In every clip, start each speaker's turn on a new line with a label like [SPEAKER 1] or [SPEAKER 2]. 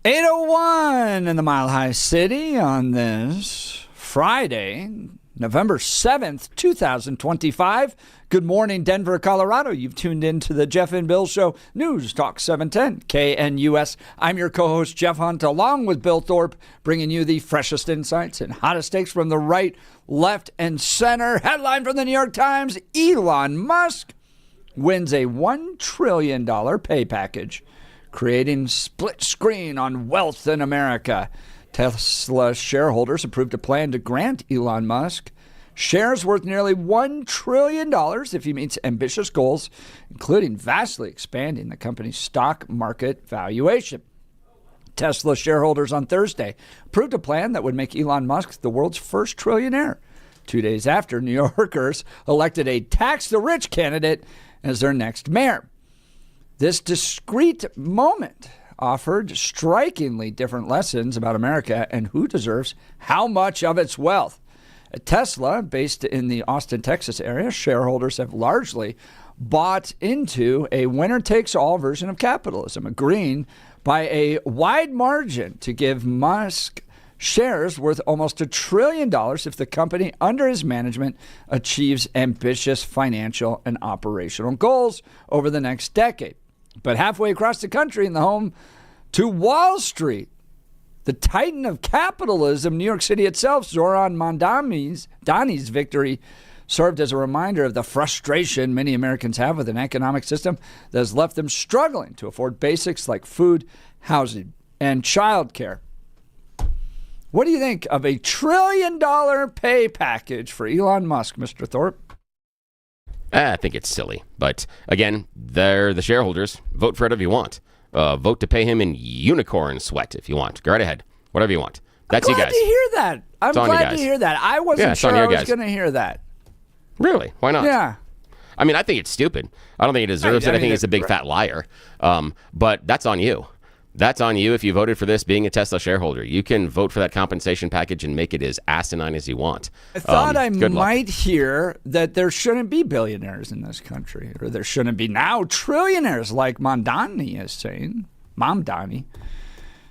[SPEAKER 1] 8:01 in the Mile High City on this Friday, November 7th, 2025. Good morning, Denver, Colorado. You've tuned in to the Jeff and Bill Show, News Talk 710 KNUS. I'm your co-host, Jeff Hunt, along with Bill Thorpe, bringing you the freshest insights and hottest takes from the right, left, and center. Headline from the New York Times, Elon Musk wins a $1 trillion pay package, creating split screen on wealth in America. Tesla shareholders approved a plan to grant Elon Musk shares worth nearly $1 trillion if he meets ambitious goals, including vastly expanding the company's stock market valuation. Tesla shareholders on Thursday approved a plan that would make Elon Musk the world's first trillionaire, 2 days after New Yorkers elected a tax-the-rich candidate as their next mayor. This discrete moment offered strikingly different lessons about America and who deserves how much of its wealth. At Tesla, based in the Austin, Texas area, shareholders have largely bought into a winner-takes-all version of capitalism, agreeing by a wide margin to give Musk shares worth almost $1 trillion if the company under his management achieves ambitious financial and operational goals over the next decade. But halfway across the country, in the home to Wall Street, the titan of capitalism, New York City itself, Zoran Mondani's victory served as a reminder of the frustration many Americans have with an economic system that has left them struggling to afford basics like food, housing, and childcare. What do you think of a $1 trillion pay package for Elon Musk, Mr. Thorpe?
[SPEAKER 2] I think it's silly. But again, they're the shareholders. Vote for it if you want. Vote to pay him in unicorn sweat if you want. Go right ahead. Whatever you want. That's you guys.
[SPEAKER 1] I'm glad to hear that. I'm glad to hear that. I wasn't sure I was going to hear that.
[SPEAKER 2] Really? Why not?
[SPEAKER 1] Yeah.
[SPEAKER 2] I mean, I think it's stupid. I don't think it deserves it. I think he's a big fat liar. But that's on you. That's on you if you voted for this being a Tesla shareholder. You can vote for that compensation package and make it as asinine as you want.
[SPEAKER 1] I thought I might hear that there shouldn't be billionaires in this country, or there shouldn't be now trillionaires like Mondani is saying.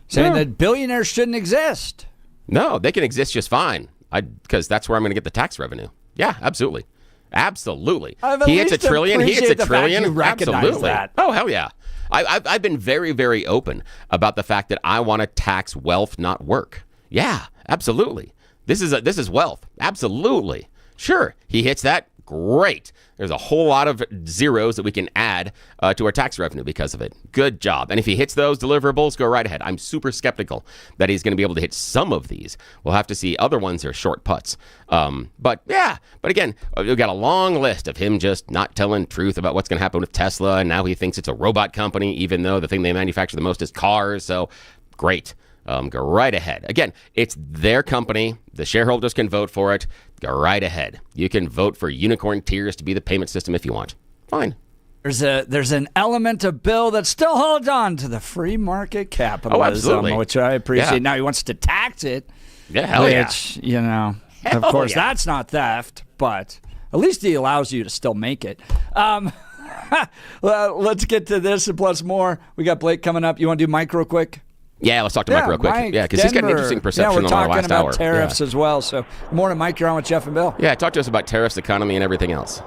[SPEAKER 1] Saying that billionaires shouldn't exist.
[SPEAKER 2] No, they can exist just fine. Because that's where I'm going to get the tax revenue. Yeah, absolutely. Absolutely. He hits $1 trillion. He hits $1 trillion. Absolutely.
[SPEAKER 1] That.
[SPEAKER 2] Oh, hell yeah. I've been very, very open about the fact that I want to tax wealth, not work. Yeah, absolutely. This is wealth. Absolutely. Sure. He hits that. Great. There's a whole lot of zeros that we can add to our tax revenue because of it. Good job. And if he hits those deliverables, go right ahead. I'm super skeptical that he's going to be able to hit some of these. We'll have to see. Other ones are short putts. But again, we've got a long list of him just not telling truth about what's going to happen with Tesla. And now he thinks it's a robot company, even though the thing they manufacture the most is cars. So great. Go right ahead. Again, it's their company. The shareholders can vote for it. Go right ahead. You can vote for unicorn tiers to be the payment system if you want. Fine.
[SPEAKER 1] There's an element of Bill that still holds on to the free market capitalism, which I appreciate. Yeah. Now he wants to tax it.
[SPEAKER 2] Yeah, hell
[SPEAKER 1] which, of course, that's not theft, but at least he allows you to still make it. Well, let's get to this and plus more. We got Blake coming up. You want to do Mike real quick?
[SPEAKER 2] Yeah, let's talk to Mike real quick. Because he's got an interesting perception on our last hour.
[SPEAKER 1] We're talking about tariffs as well. So, good morning, Mike. You're on with Jeff and Bill.
[SPEAKER 2] Yeah, talk to us about tariffs, economy, and everything else.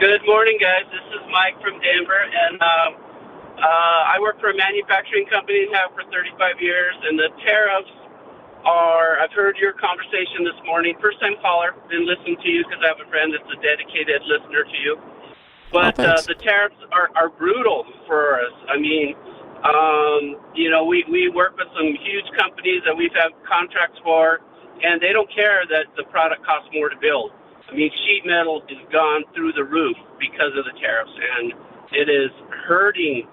[SPEAKER 3] Good morning, guys. This is Mike from Denver, and I work for a manufacturing company now for 35 years, and the tariffs are, I've heard your conversation this morning, first-time caller, been listening to you because I have a friend that's a dedicated listener to you. But the tariffs are brutal for us. I mean, we work with some huge companies that we've had contracts for, and they don't care that the product costs more to build. I mean, sheet metal is gone through the roof because of the tariffs, and it is hurting,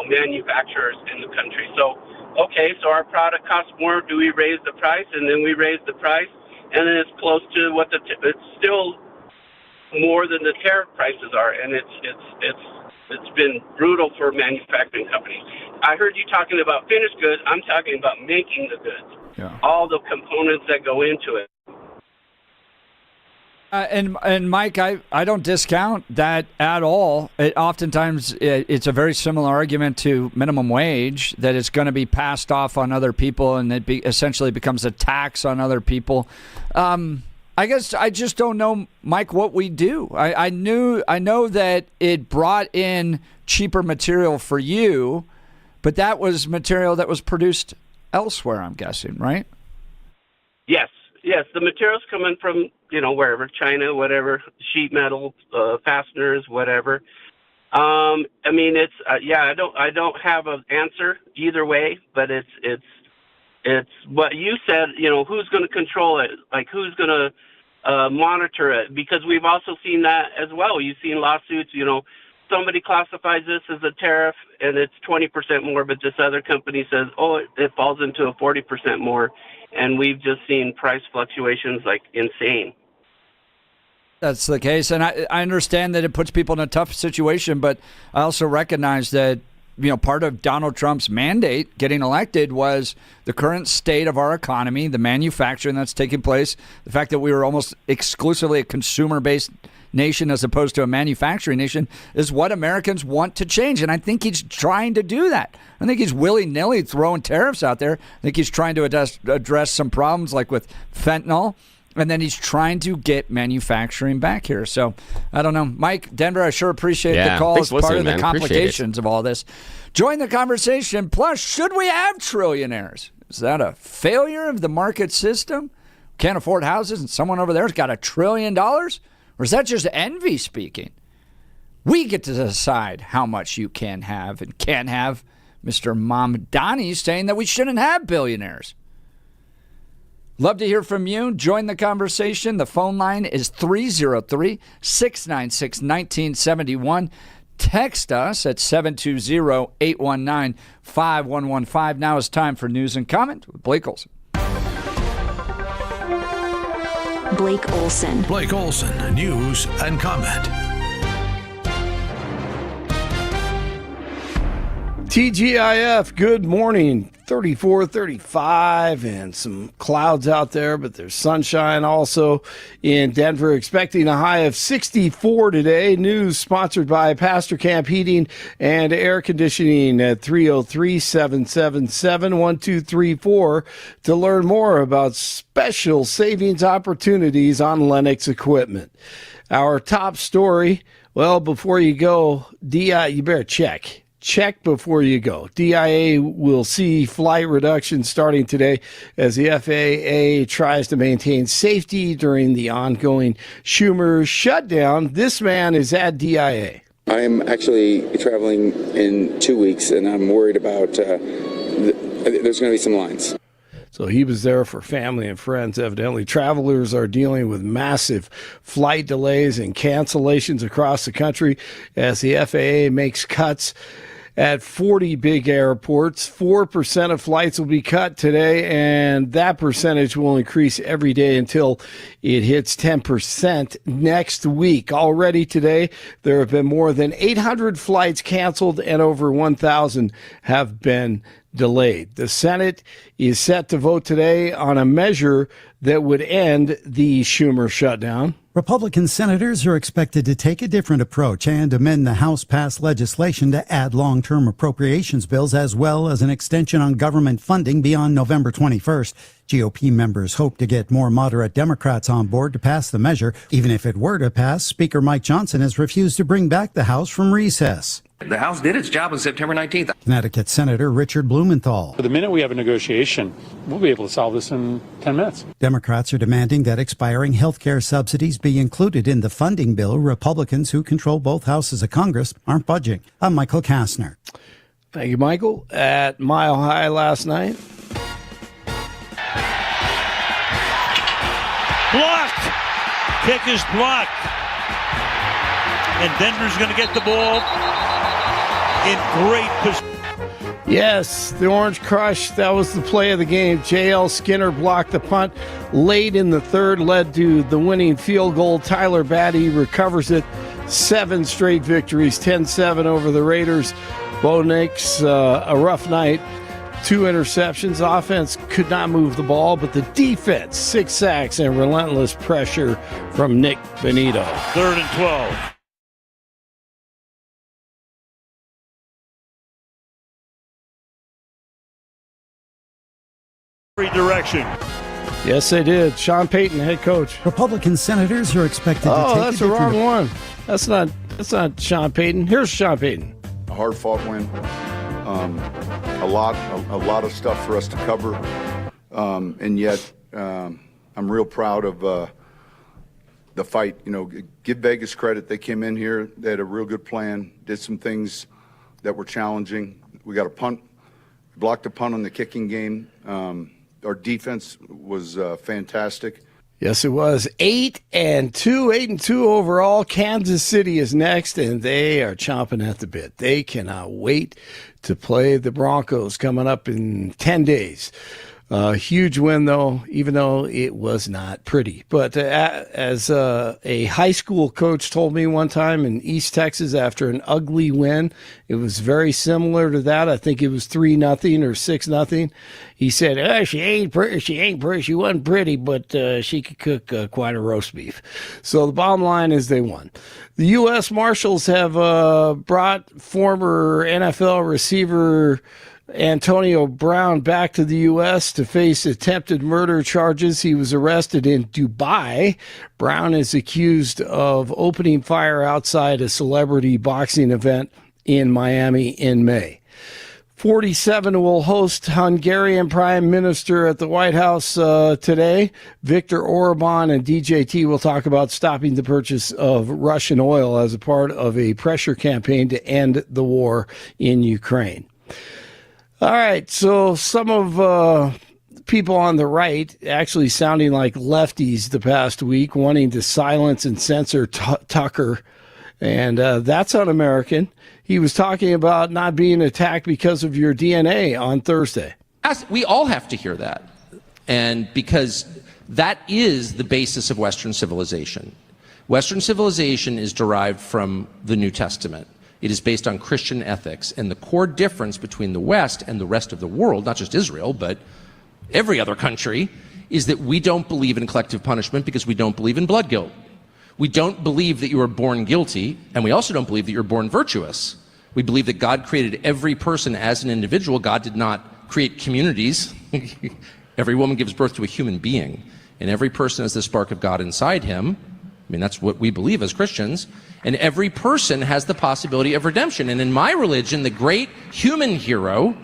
[SPEAKER 3] manufacturers in the country. So, so our product costs more. Do we raise the price? And then we raise the price, and then it's close to what it's still more than the tariff prices are, and it's been brutal for manufacturing companies. I heard you talking about finished goods. I'm talking about making the goods. Yeah. All the components that go into it.
[SPEAKER 1] And Mike, I don't discount that at all. Oftentimes, it's a very similar argument to minimum wage, that it's going to be passed off on other people, and it essentially becomes a tax on other people. I guess I just don't know, Mike, what we do. I know that it brought in cheaper material for you, but that was material that was produced elsewhere, I'm guessing, right?
[SPEAKER 3] Yes, the material's coming from, wherever, China, whatever, sheet metal, fasteners, whatever. I don't have an answer either way, but it's what you said, who's going to control it? Like, who's going to monitor it? Because we've also seen that as well. You've seen lawsuits, somebody classifies this as a tariff and it's 20% more, but this other company says, it falls into a 40% more. And we've just seen price fluctuations like insane.
[SPEAKER 1] That's the case. And I understand that it puts people in a tough situation, but I also recognize that, part of Donald Trump's mandate getting elected was the current state of our economy, the manufacturing that's taking place, the fact that we were almost exclusively a consumer-based nation as opposed to a manufacturing nation is what Americans want to change. And I think he's trying to do that. I think he's willy-nilly throwing tariffs out there. I think he's trying to address some problems like with fentanyl. And then he's trying to get manufacturing back here. So, I don't know. Mike, Denver, I sure appreciate the call as part of the complications of all this. Join the conversation. Plus, should we have trillionaires? Is that a failure of the market system? Can't afford houses and someone over there's got $1 trillion? Or is that just envy speaking? We get to decide how much you can have and can't have. Mr. Mamdani saying that we shouldn't have billionaires. Love to hear from you. Join the conversation. The phone line is 303-696-1971. Text us at 720-819-5115. Now it's time for News and Comment with Blake Olson.
[SPEAKER 4] Blake Olson.
[SPEAKER 5] Blake Olson, News and Comment.
[SPEAKER 6] TGIF, good morning. 34, 35, and some clouds out there, but there's sunshine also in Denver. Expecting a high of 64 today. News sponsored by Pastor Camp Heating and Air Conditioning at 303-777-1234 to learn more about special savings opportunities on Lennox equipment. Our top story, well, before you go, you better check. Check before you go. DIA will see flight reduction starting today as the FAA tries to maintain safety during the ongoing Schumer shutdown. This man is at DIA.
[SPEAKER 7] I'm actually traveling in 2 weeks, and I'm worried about there's going to be some lines.
[SPEAKER 6] So he was there for family and friends. Evidently, travelers are dealing with massive flight delays and cancellations across the country as the FAA makes cuts at 40 big airports. 4% of flights will be cut today, and that percentage will increase every day until it hits 10% next week. Already today, there have been more than 800 flights canceled and over 1,000 have been delayed. The Senate is set to vote today on a measure that would end the Schumer shutdown.
[SPEAKER 8] Republican senators are expected to take a different approach and amend the House-passed legislation to add long-term appropriations bills as well as an extension on government funding beyond November 21st. GOP members hope to get more moderate Democrats on board to pass the measure. Even if it were to pass, Speaker Mike Johnson has refused to bring back the House from recess.
[SPEAKER 9] The House did its job on September 19th.
[SPEAKER 8] Connecticut Senator Richard Blumenthal.
[SPEAKER 10] The minute we have a negotiation, we'll be able to solve this in 10 minutes.
[SPEAKER 8] Democrats are demanding that expiring health care subsidies be included in the funding bill. Republicans, who control both houses of Congress, aren't budging. I'm Michael Kastner.
[SPEAKER 6] Thank you, Michael. At Mile High last night.
[SPEAKER 11] Blocked. Kick is blocked. And Denver's going to get the ball in great position.
[SPEAKER 6] Yes, the Orange Crush, that was the play of the game. J.L. Skinner blocked the punt late in the third, led to the winning field goal. Tyler Batty recovers it. 7 straight victories, 10-7 over the Raiders. Bo Nix, a rough night 2 interceptions. Offense could not move the ball, but the defense, 6 sacks and relentless pressure from Nick Benito.
[SPEAKER 11] 3rd and 12. Direction.
[SPEAKER 6] Yes, they did. Sean Payton, head coach.
[SPEAKER 8] Republican senators are expected to take
[SPEAKER 6] that's the wrong one. That's not Sean Payton. Here's Sean Payton.
[SPEAKER 12] A hard-fought win. A lot of stuff for us to cover, and yet I'm real proud of the fight. Give Vegas credit. They came in here. They had a real good plan. Did some things that were challenging. We got a punt. Blocked a punt on the kicking game. Our defense was fantastic.
[SPEAKER 6] Yes, it was 8-2 overall. Kansas City is next, and they are chomping at the bit. They cannot wait to play the Broncos coming up in 10 days. Huge win, though, even though it was not pretty. But as a high school coach told me one time in East Texas after an ugly win, it was very similar to that. I think it was 3-0 or 6-0. He said, she ain't pretty. She wasn't pretty, but she could cook quite a roast beef. So the bottom line is they won. The U.S. Marshals have brought former NFL receiver Antonio Brown back to the U.S. to face attempted murder charges. He was arrested in Dubai. Brown is accused of opening fire outside a celebrity boxing event in Miami in May. 47 will host Hungarian Prime Minister at the White House today. Viktor Orban and DJT will talk about stopping the purchase of Russian oil as a part of a pressure campaign to end the war in Ukraine. All right, so some of people on the right actually sounding like lefties the past week, wanting to silence and censor Tucker, and that's un-American. He was talking about not being attacked because of your DNA on Thursday.
[SPEAKER 13] We all have to hear that, and because that is the basis of Western civilization. Western civilization is derived from the New Testament. It is based on Christian ethics, and the core difference between the West and the rest of the world, not just Israel, but every other country, is that we don't believe in collective punishment because we don't believe in blood guilt. We don't believe that you are born guilty, and we also don't believe that you're born virtuous. We believe that God created every person as an individual. God did not create communities. Every woman gives birth to a human being, and every person has the spark of God inside him. I mean, that's what we believe as Christians. And every person has the possibility of redemption. And in my religion, the great human hero,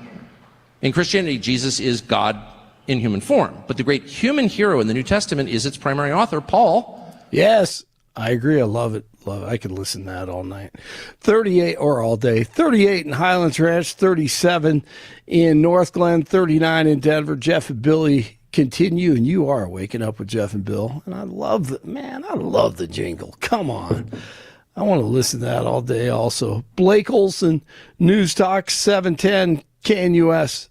[SPEAKER 13] in Christianity, Jesus is God in human form. But the great human hero in the New Testament is its primary author, Paul.
[SPEAKER 6] Yes, I agree. I love it. I could listen to that all night. 38 or all day. 38 in Highlands Ranch, 37 in North Glen, 39 in Denver. Jeff and Billy continue, and you are waking up with Jeff and Bill. And I love the jingle. Come on. I want to listen to that all day also. Blake Olson, News Talk 710 KNUS.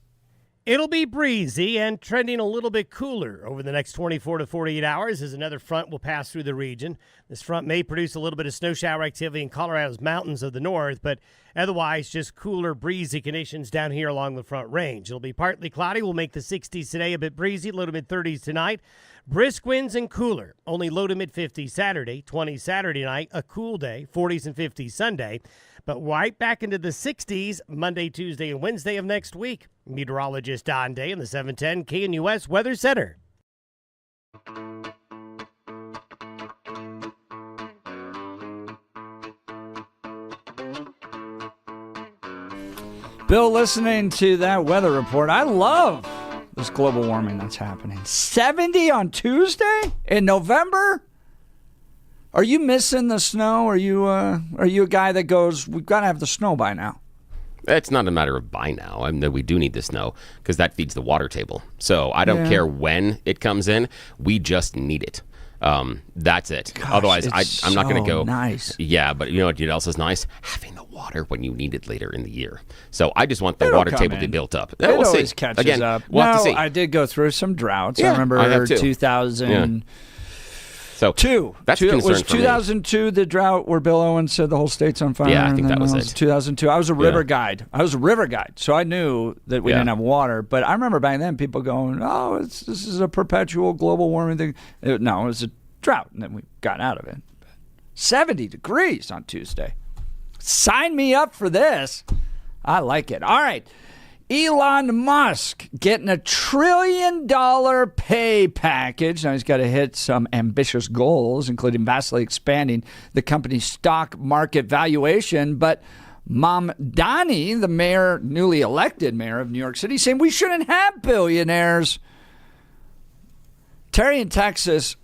[SPEAKER 14] It'll be breezy and trending a little bit cooler over the next 24 to 48 hours as another front will pass through the region. This front may produce a little bit of snow shower activity in Colorado's mountains of the north, but otherwise just cooler, breezy conditions down here along the front range. It'll be partly cloudy. We'll make the 60s today a bit breezy, low to mid-30s tonight. Brisk winds and cooler, only low to mid-50s Saturday, 20s Saturday night, a cool day, 40s and 50s Sunday. But right back into the 60s Monday, Tuesday, and Wednesday of next week. Meteorologist Don Day in the 710 KNUS Weather Center.
[SPEAKER 1] Bill, listening to that weather report, I love this global warming that's happening. 70 on Tuesday in November? Are you missing the snow? Are you a guy that goes, we've got to have the snow by now?
[SPEAKER 2] It's not a matter of by now. I mean, we do need the snow because that feeds the water table. So I don't care when it comes in. We just need it. That's it.
[SPEAKER 1] Gosh,
[SPEAKER 2] otherwise, I'm not going to go.
[SPEAKER 1] Nice.
[SPEAKER 2] Yeah, but you know what else is nice? Having the water when you need it later in the year. So I just want the water table to be built up.
[SPEAKER 1] It always catches
[SPEAKER 2] Again,
[SPEAKER 1] up.
[SPEAKER 2] We'll have to see.
[SPEAKER 1] I did go through some droughts.
[SPEAKER 2] Yeah,
[SPEAKER 1] I remember
[SPEAKER 2] I have too.
[SPEAKER 1] 2000.
[SPEAKER 2] So that's a concern
[SPEAKER 1] was
[SPEAKER 2] for me.
[SPEAKER 1] 2002 the drought where Bill Owens said the whole state's on fire?
[SPEAKER 2] Yeah, I think that was it.
[SPEAKER 1] 2002. I was a river guide. So I knew that we didn't have water. But I remember back then people going, "Oh, this is a perpetual global warming thing." No, it was a drought, and then we got out of it. 70 degrees on Tuesday. Sign me up for this. I like it. All right. Elon Musk getting $1 trillion pay package. Now he's got to hit some ambitious goals, including vastly expanding the company's stock market valuation. But Mamdani, the mayor, newly elected mayor of New York City, saying we shouldn't have billionaires. Terry in Texas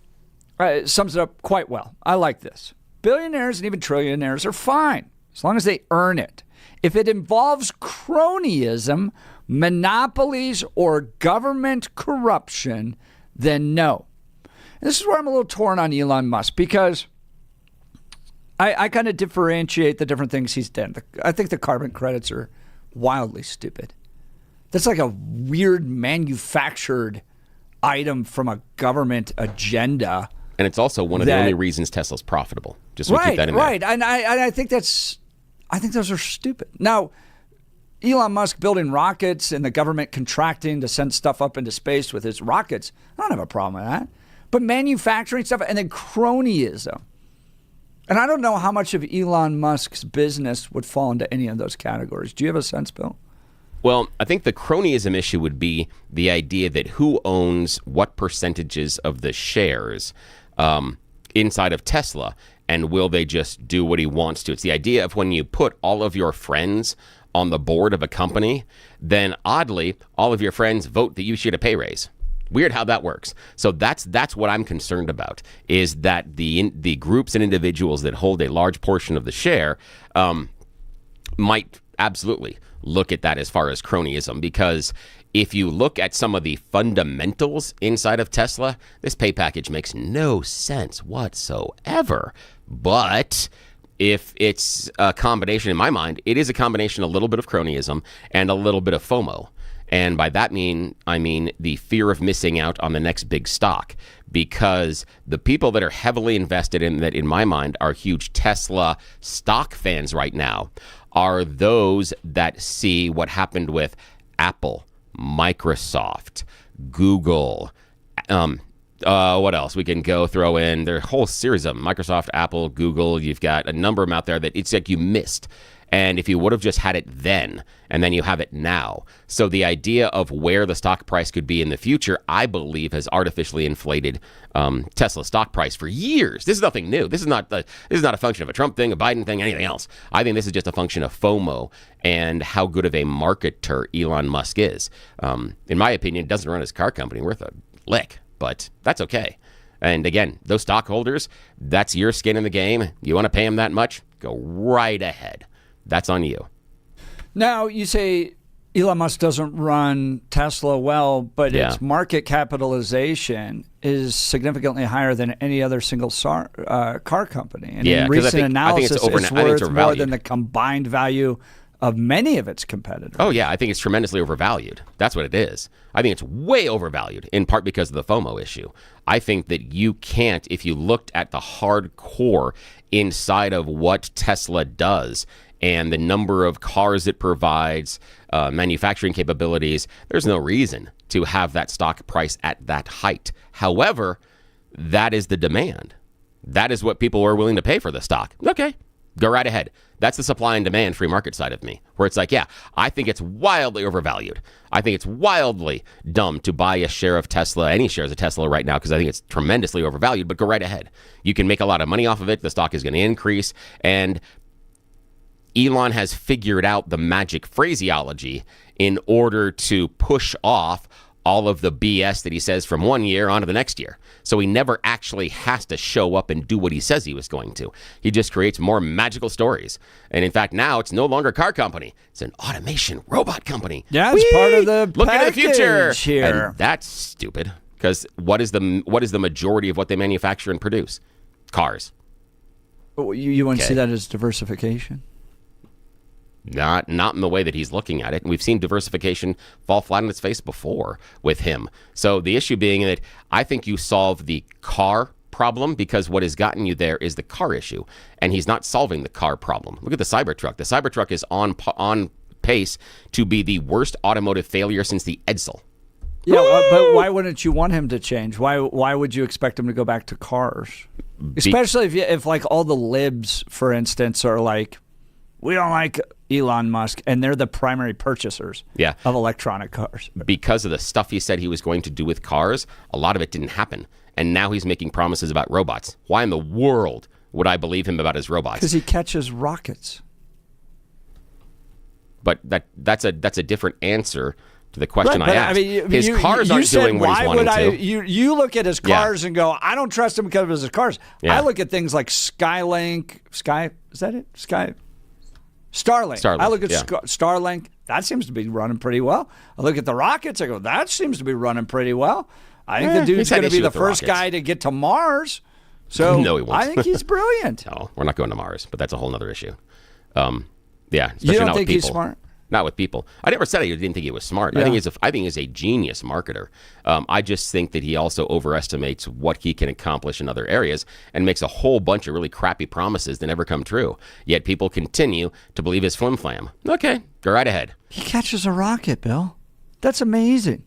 [SPEAKER 1] sums it up quite well. I like this. Billionaires and even trillionaires are fine as long as they earn it. If it involves cronyism, monopolies, or government corruption, then no. And this is where I'm a little torn on Elon Musk because I kind of differentiate the different things he's done. I think the carbon credits are wildly stupid. That's like a weird manufactured item from a government agenda.
[SPEAKER 2] And it's also one of the only reasons Tesla's profitable. Just so we keep that in
[SPEAKER 1] mind.
[SPEAKER 2] Right,
[SPEAKER 1] and I think those are stupid. Now, Elon Musk building rockets and the government contracting to send stuff up into space with his rockets, I don't have a problem with that. But manufacturing stuff and then cronyism. And I don't know how much of Elon Musk's business would fall into any of those categories. Do you have a sense, Bill?
[SPEAKER 2] Well, I think the cronyism issue would be the idea that who owns what percentages of the shares inside of Tesla, and will they just do what he wants to? It's the idea of when you put all of your friends on the board of a company, then oddly, all of your friends vote that you should get a pay raise. Weird how that works. So that's what I'm concerned about, is that the groups and individuals that hold a large portion of the share might absolutely look at that as far as cronyism, because if you look at some of the fundamentals inside of Tesla, this pay package makes no sense whatsoever. But if it's a combination, in my mind, it is a combination, a little bit of cronyism and a little bit of FOMO. And by that I mean the fear of missing out on the next big stock, because the people that are heavily invested in that, in my mind, are huge Tesla stock fans right now, are those that see what happened with Apple, Microsoft, Google, what else? We can throw in their whole series of them. Microsoft, Apple, Google. You've got a number of them out there that it's like you missed. And if you would have just had it then, and then you have it now. So the idea of where the stock price could be in the future, I believe, has artificially inflated Tesla's stock price for years. This is nothing new. This is not a function of a Trump thing, a Biden thing, anything else. I think this is just a function of FOMO and how good of a marketer Elon Musk is. In my opinion, doesn't run his car company worth a lick, but that's okay. And again, those stockholders, that's your skin in the game. You want to pay them that much? Go right ahead. That's on you.
[SPEAKER 1] Now, you say Elon Musk doesn't run Tesla well, but its market capitalization is significantly higher than any other single car company. And in recent analysis, it's worth more than the combined value of many of its competitors.
[SPEAKER 2] Oh, yeah. I think it's tremendously overvalued. That's what it is. I think it's way overvalued, in part because of the FOMO issue. I think that you can't, if you looked at the hardcore inside of what Tesla does and the number of cars it provides, manufacturing capabilities, there's no reason to have that stock price at that height. However, that is the demand. That is what people are willing to pay for the stock. Okay, go right ahead. That's the supply and demand free market side of me, where it's like, yeah, I think it's wildly overvalued. I think it's wildly dumb to buy a share of Tesla, any shares of Tesla right now, because I think it's tremendously overvalued, but go right ahead. You can make a lot of money off of it. The stock is going to increase. And Elon has figured out the magic phraseology in order to push off all of the BS that he says from one year onto the next year. So he never actually has to show up and do what he says he was going to. He just creates more magical stories. And in fact, now it's no longer a car company. It's an automation robot company.
[SPEAKER 1] Yeah, it's part of the
[SPEAKER 2] look at the future
[SPEAKER 1] here.
[SPEAKER 2] And that's stupid, because what is the majority of what they manufacture and produce? Cars.
[SPEAKER 1] You want to see that as diversification?
[SPEAKER 2] Not in the way that he's looking at it. And we've seen diversification fall flat on its face before with him. So the issue being that I think you solve the car problem because what has gotten you there is the car issue, and he's not solving the car problem. Look at the Cybertruck. The Cybertruck is on pace to be the worst automotive failure since the Edsel.
[SPEAKER 1] Yeah, but why wouldn't you want him to change? Why would you expect him to go back to cars? Especially if like all the libs, for instance, are like, we don't like Elon Musk, and they're the primary purchasers of electronic cars.
[SPEAKER 2] Because of the stuff he said he was going to do with cars, a lot of it didn't happen. And now he's making promises about robots. Why in the world would I believe him about his robots?
[SPEAKER 1] Because he catches rockets.
[SPEAKER 2] But that's a different answer to the question I asked.
[SPEAKER 1] I mean,
[SPEAKER 2] his cars aren't doing what he's wanting to.
[SPEAKER 1] You look at his cars and go, I don't trust him because of his cars.
[SPEAKER 2] Yeah.
[SPEAKER 1] I look at things like Starlink. I look at Starlink. That seems to be running pretty well. I look at the rockets. I go, that seems to be running pretty well. I think the dude's going to be the first guy to get to Mars. So
[SPEAKER 2] no, he won't.
[SPEAKER 1] I think he's brilliant.
[SPEAKER 2] No, we're not going to Mars, but that's a whole other issue. Especially
[SPEAKER 1] you don't
[SPEAKER 2] not
[SPEAKER 1] think
[SPEAKER 2] with
[SPEAKER 1] he's
[SPEAKER 2] people.
[SPEAKER 1] smart?
[SPEAKER 2] Not with people. I never said I didn't think he was smart.
[SPEAKER 1] Yeah.
[SPEAKER 2] I think he's a genius marketer. I just think that he also overestimates what he can accomplish in other areas and makes a whole bunch of really crappy promises that never come true. Yet people continue to believe his flim-flam. Okay, go right ahead.
[SPEAKER 1] He catches a rocket, Bill. That's amazing.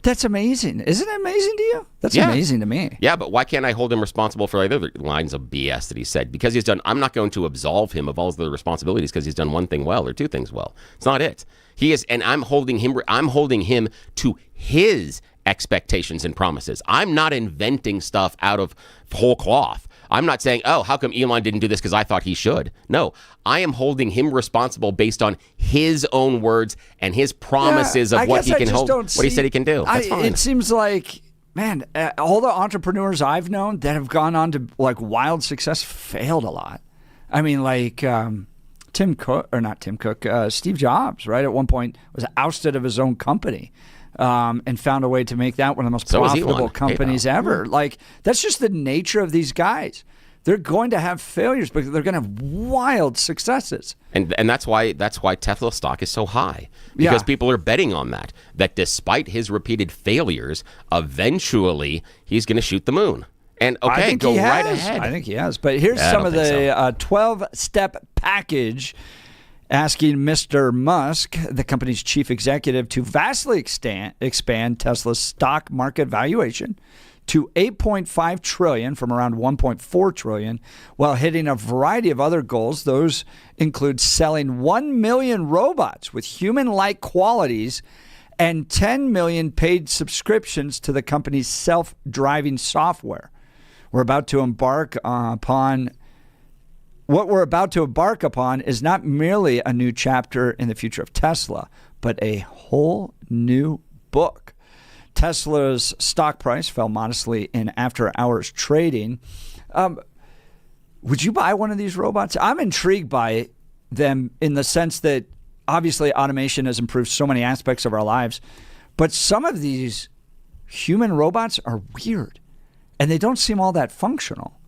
[SPEAKER 1] That's amazing. Isn't it amazing to you? That's amazing to me.
[SPEAKER 2] Yeah, but why can't I hold him responsible for other lines of BS that he said? Because he's done. I'm not going to absolve him of all of the responsibilities because he's done one thing well or two things well. It's not it. He is, and I'm holding him to his expectations and promises. I'm not inventing stuff out of whole cloth. I'm not saying, oh, how come Elon didn't do this because I thought he should? No, I am holding him responsible based on his own words and his promises of what he can hold, what he said he can do. That's fine.
[SPEAKER 1] It seems like, man, all the entrepreneurs I've known that have gone on to like wild success failed a lot. I mean, like Steve Jobs, right? At one point was ousted of his own company. And found a way to make that one of the most profitable companies ever. Like, that's just the nature of these guys. They're going to have failures, but they're going to have wild successes.
[SPEAKER 2] And that's why Tesla stock is so high. Because people are betting on that despite his repeated failures, eventually he's going to shoot the moon. And okay, go right ahead.
[SPEAKER 1] I think he has. But here's some of the 12-step package asking Mr. Musk, the company's chief executive, to vastly expand Tesla's stock market valuation to $8.5 trillion from around $1.4 trillion, while hitting a variety of other goals. Those include selling 1 million robots with human-like qualities and 10 million paid subscriptions to the company's self-driving software. What we're about to embark upon is not merely a new chapter in the future of Tesla, but a whole new book. Tesla's stock price fell modestly in after-hours trading. Would you buy one of these robots? I'm intrigued by them in the sense that obviously automation has improved so many aspects of our lives, but some of these human robots are weird, and they don't seem all that functional.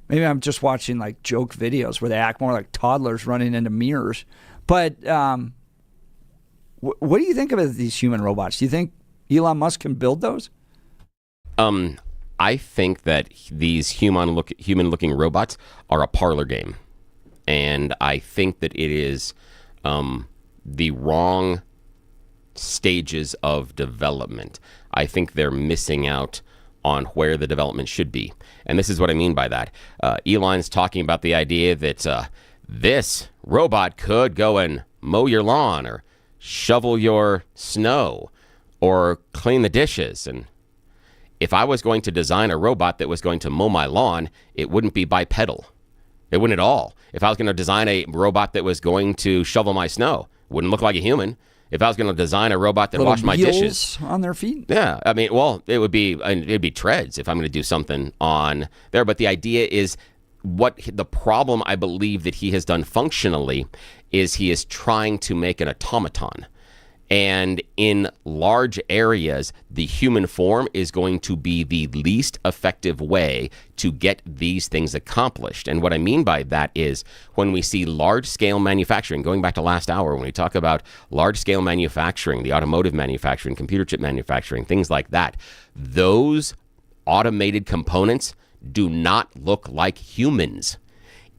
[SPEAKER 1] Maybe I'm just watching like joke videos where they act more like toddlers running into mirrors. But what do you think of these human robots? Do you think Elon Musk can build those?
[SPEAKER 2] I think that these human-looking robots are a parlor game. And I think that it is the wrong stages of development. I think they're missing out on where the development should be. And this is what I mean by that. Elon's talking about the idea that this robot could go and mow your lawn or shovel your snow or clean the dishes. And if I was going to design a robot that was going to mow my lawn, it wouldn't be bipedal. It wouldn't at all. If I was going to design a robot that was going to shovel my snow, it wouldn't look like a human. If I was going to design a robot that washed my dishes
[SPEAKER 1] on their feet,
[SPEAKER 2] I mean, well, it'd be treads if I'm going to do something on there. But the idea is, what the problem I believe that he has done functionally is he is trying to make an automaton. And in large areas, the human form is going to be the least effective way to get these things accomplished. And what I mean by that is when we see large-scale manufacturing, going back to last hour, when we talk about large-scale manufacturing, the automotive manufacturing, computer chip manufacturing, things like that, those automated components do not look like humans.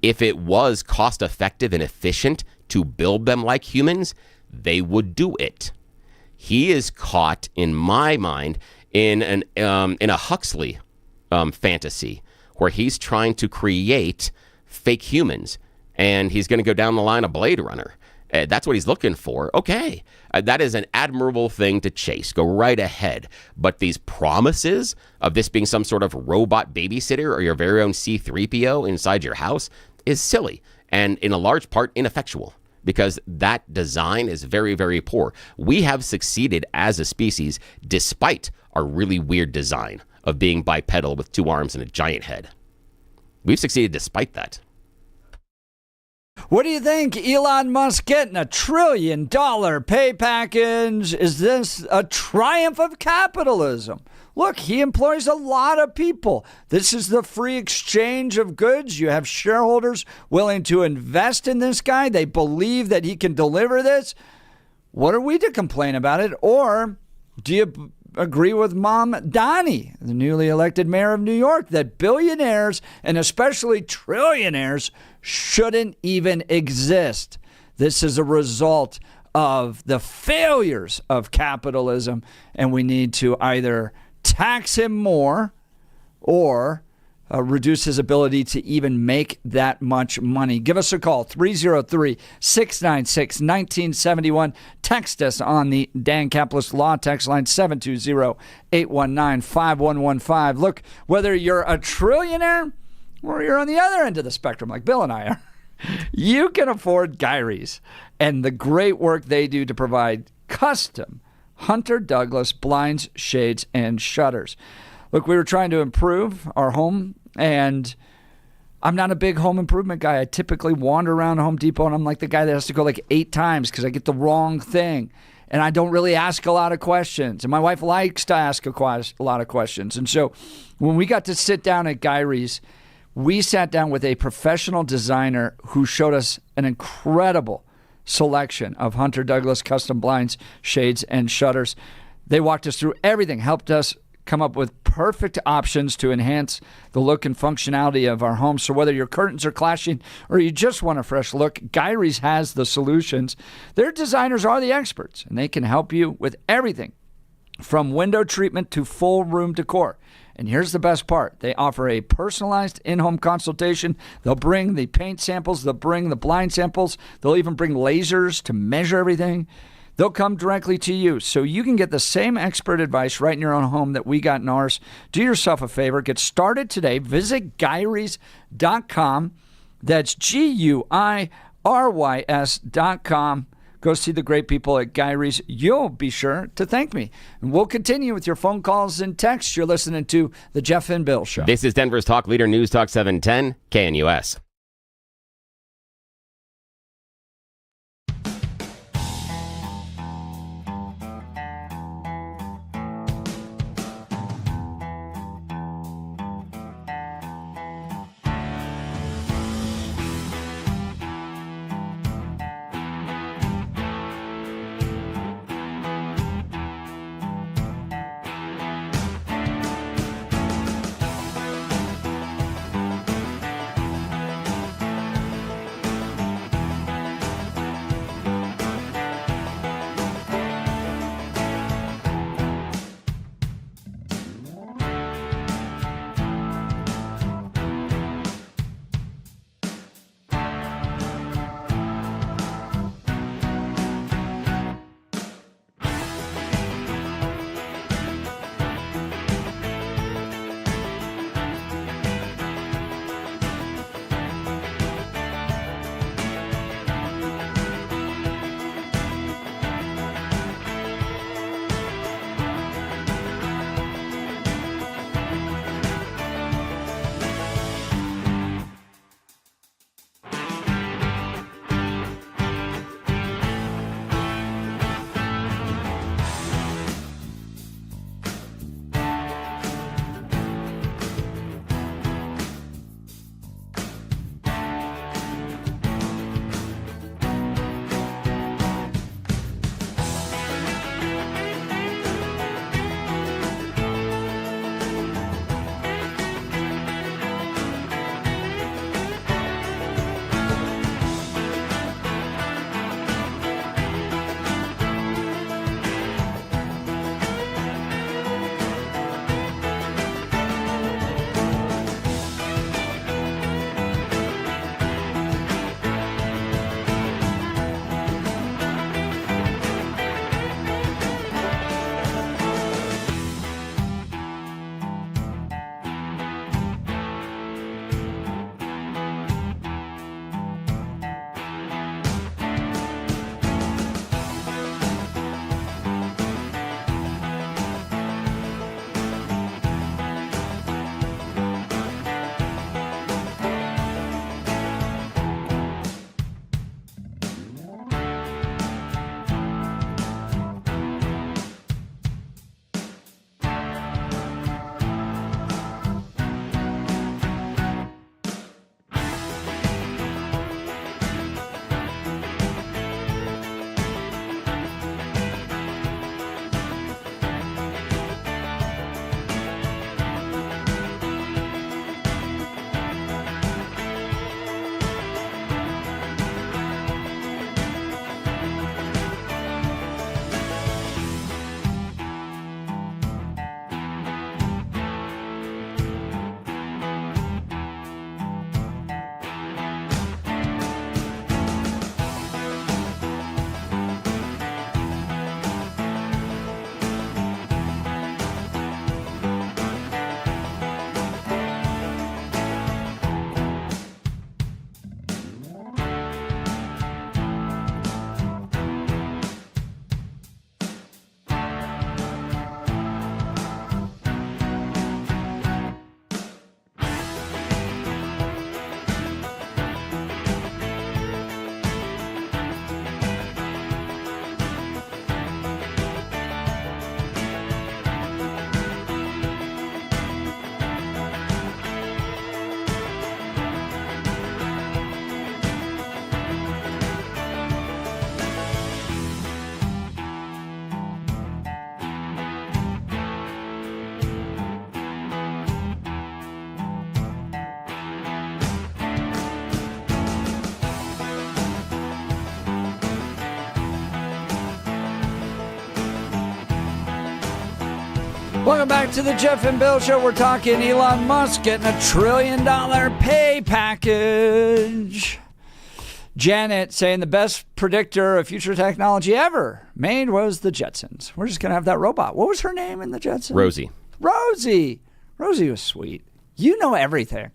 [SPEAKER 2] If it was cost effective and efficient to build them like humans, they would do it. He is caught, in my mind, in a Huxley fantasy where he's trying to create fake humans, and he's going to go down the line of Blade Runner. That's what he's looking for. Okay, that is an admirable thing to chase. Go right ahead. But these promises of this being some sort of robot babysitter or your very own C-3PO inside your house is silly and in a large part ineffectual, because that design is very, very poor. We have succeeded as a species despite our really weird design of being bipedal with 2 arms and a giant head. We've succeeded despite that.
[SPEAKER 1] What do you think? Elon Musk getting $1 trillion pay package? Is this a triumph of capitalism? Look, he employs a lot of people. This is the free exchange of goods. You have shareholders willing to invest in this guy. They believe that he can deliver this. What are we to complain about it? Or do you agree with Mom Donnie, the newly elected mayor of New York, that billionaires and especially trillionaires shouldn't even exist? This is a result of the failures of capitalism, and we need to either tax him more or reduce his ability to even make that much money. Give us a call, 303-696-1971. Text us on the Dan Caplis Law text line, 720-819-5115. Look, whether you're a trillionaire or you're on the other end of the spectrum like Bill and I are, you can afford Gyrie's and the great work they do to provide custom Hunter Douglas blinds, shades, and shutters. Look, we were trying to improve our home, and I'm not a big home improvement guy. I typically wander around Home Depot, and I'm like the guy that has to go like 8 times because I get the wrong thing. And I don't really ask a lot of questions. And my wife likes to ask a lot of questions. And so when we got to sit down at Gyrie's, we sat down with a professional designer who showed us an incredible selection of Hunter Douglas custom blinds, shades, and shutters. They walked us through everything, helped us come up with perfect options to enhance the look and functionality of our home. So whether your curtains are clashing or you just want a fresh look, Gyrie's has the solutions. Their designers are the experts, and they can help you with everything from window treatment to full room decor. And here's the best part. They offer a personalized in-home consultation. They'll bring the paint samples. They'll bring the blind samples. They'll even bring lasers to measure everything. They'll come directly to you so you can get the same expert advice right in your own home that we got in ours. Do yourself a favor. Get started today. Visit Gyrie's.com. That's GUIRYS.com. Go see the great people at Gyrie's. You'll be sure to thank me. And we'll continue with your phone calls and texts. You're listening to The Jeff and Bill Show.
[SPEAKER 2] This is Denver's Talk Leader News Talk 710 KNUS.
[SPEAKER 1] Welcome back to the Jeff and Bill Show. We're talking Elon Musk getting a $1 trillion pay package. Janet saying the best predictor of future technology ever made was the Jetsons. We're just going to have that robot. What was her name in the Jetsons?
[SPEAKER 2] Rosie.
[SPEAKER 1] Rosie was sweet. You know everything.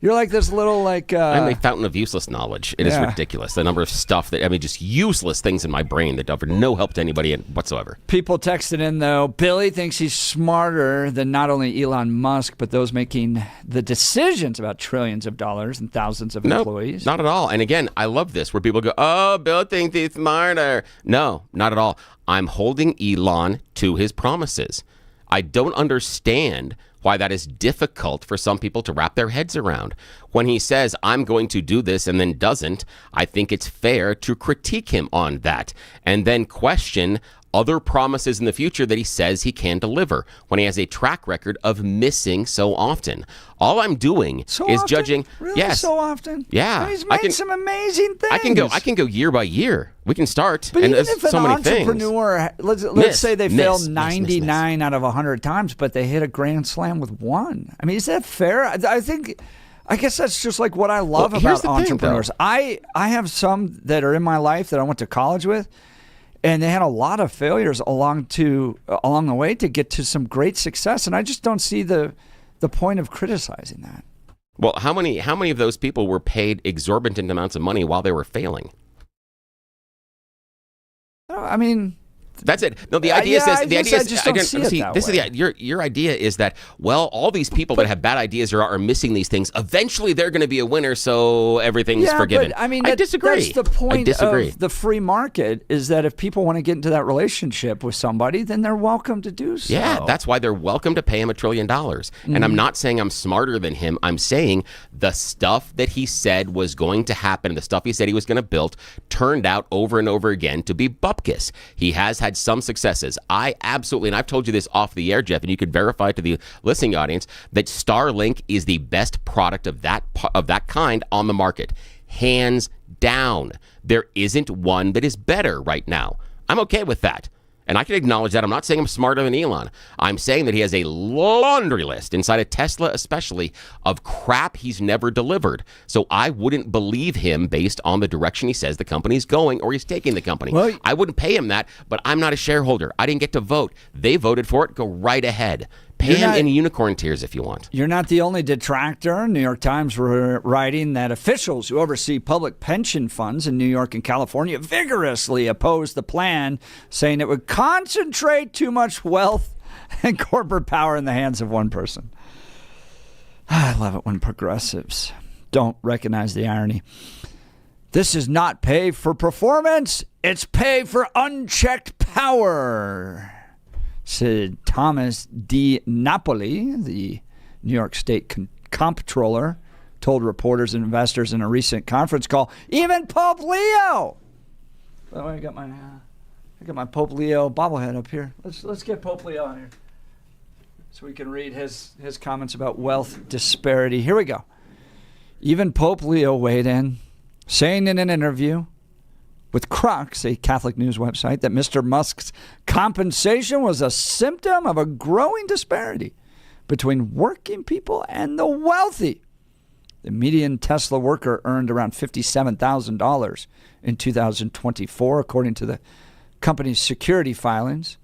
[SPEAKER 1] You're like this little
[SPEAKER 2] I'm a fountain of useless knowledge. It is ridiculous. The number of stuff just useless things in my brain that offer no help to anybody whatsoever.
[SPEAKER 1] People texted in, though. Billy thinks he's smarter than not only Elon Musk, but those making the decisions about trillions of dollars and thousands of employees.
[SPEAKER 2] Not at all. And again, I love this where people go, oh, Bill thinks he's smarter. No, not at all. I'm holding Elon to his promises. I don't understand why that is difficult for some people to wrap their heads around. When he says, I'm going to do this and then doesn't, I think it's fair to critique him on that and then question other promises in the future that he says he can deliver when he has a track record of missing so often. All I'm doing is judging.
[SPEAKER 1] Really?
[SPEAKER 2] Yes.
[SPEAKER 1] So often?
[SPEAKER 2] Yeah.
[SPEAKER 1] He's made some amazing things.
[SPEAKER 2] I can go year by year. We can start.
[SPEAKER 1] But
[SPEAKER 2] and
[SPEAKER 1] even
[SPEAKER 2] there's
[SPEAKER 1] if an
[SPEAKER 2] so many
[SPEAKER 1] entrepreneur,
[SPEAKER 2] things.
[SPEAKER 1] let's say they failed 99 out of 100 times, but they hit a grand slam with one. I mean, is that fair? I guess that's just like what I love about entrepreneurs. I have some that are in my life that I went to college with, and they had a lot of failures along the way to get to some great success, and I just don't see the point of criticizing that.
[SPEAKER 2] Well, how many of those people were paid exorbitant amounts of money while they were failing?
[SPEAKER 1] I mean,
[SPEAKER 2] that's it. No, the idea is your idea is that, well, all these people that have bad ideas are missing these things. Eventually, they're going to be a winner, so everything's forgiven.
[SPEAKER 1] But, I mean,
[SPEAKER 2] I disagree.
[SPEAKER 1] That's the point of the free market is that if people want to get into that relationship with somebody, then they're welcome to do so.
[SPEAKER 2] Yeah, that's why they're welcome to pay him $1 trillion. And I'm not saying I'm smarter than him. I'm saying the stuff that he said was going to happen, the stuff he said he was going to build, turned out over and over again to be bupkis. He has had some successes. I absolutely, and I've told you this off the air, Jeff, and you could verify to the listening audience that Starlink is the best product of that kind on the market. Hands down. There isn't one that is better right now. I'm okay with that. And I can acknowledge that. I'm not saying I'm smarter than Elon. I'm saying that he has a laundry list, inside of Tesla especially, of crap he's never delivered. So I wouldn't believe him based on the direction he says the company's going or he's taking the company. Well, I wouldn't pay him that, but I'm not a shareholder. I didn't get to vote. They voted for it. Go right ahead. Pay him in unicorn tears if you want.
[SPEAKER 1] You're not the only detractor. New York Times were writing that officials who oversee public pension funds in New York and California vigorously opposed the plan, saying it would concentrate too much wealth and corporate power in the hands of one person. I love it when progressives don't recognize the irony. This is not pay for performance. It's pay for unchecked power, said Thomas D. Napoli, the New York State comptroller, told reporters and investors in a recent conference call. Even Pope Leo. By the way, I got my Pope Leo bobblehead up here. Let's get Pope Leo on here so we can read his comments about wealth disparity. Here we go. Even Pope Leo weighed in, saying in an interview with Crux, a Catholic news website, that Mr. Musk's compensation was a symptom of a growing disparity between working people and the wealthy. The median Tesla worker earned around $57,000 in 2024, according to the company's security filings.